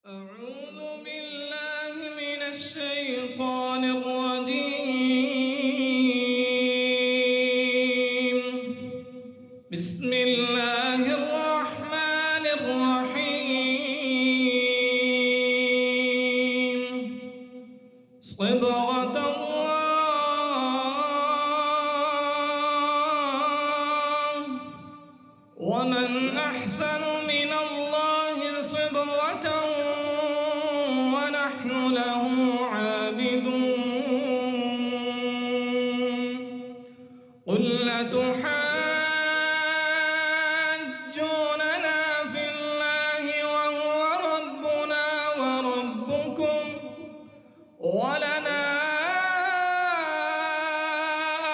أعوذ بالله من الشيطان الرجيم. بسم الله الرحمن الرحيم. صبغة الله، ومن أحسن من الله صبغة ونحن له عابدون. قل لتحاجوننا في الله وهو ربنا وربكم ولنا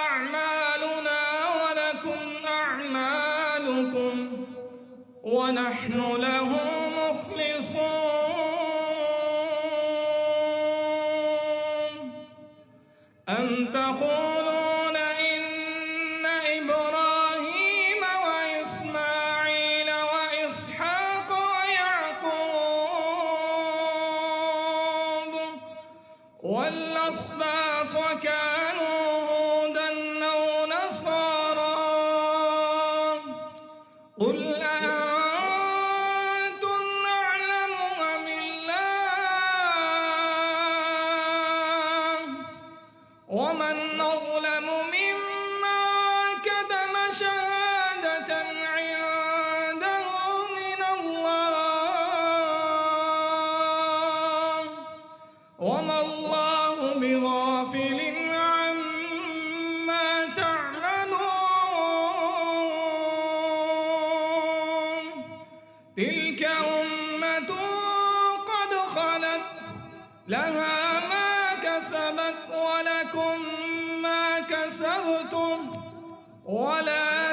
أعمالنا ولكم أعمالكم ونحن له مخلصون. أم تقولون إن إبراهيم وإسماعيل وإسحاق ويعقوب والأسباط كانوا هودا أو نصارى؟ قل أأنتم أعلم أم الله؟ ومن أظلم ممن كتم شهادة عنده من الله، وما الله بغافل عما تعملون. تلك أمة قد خلت لها ما كسبت ولكم ما كسبتم ولا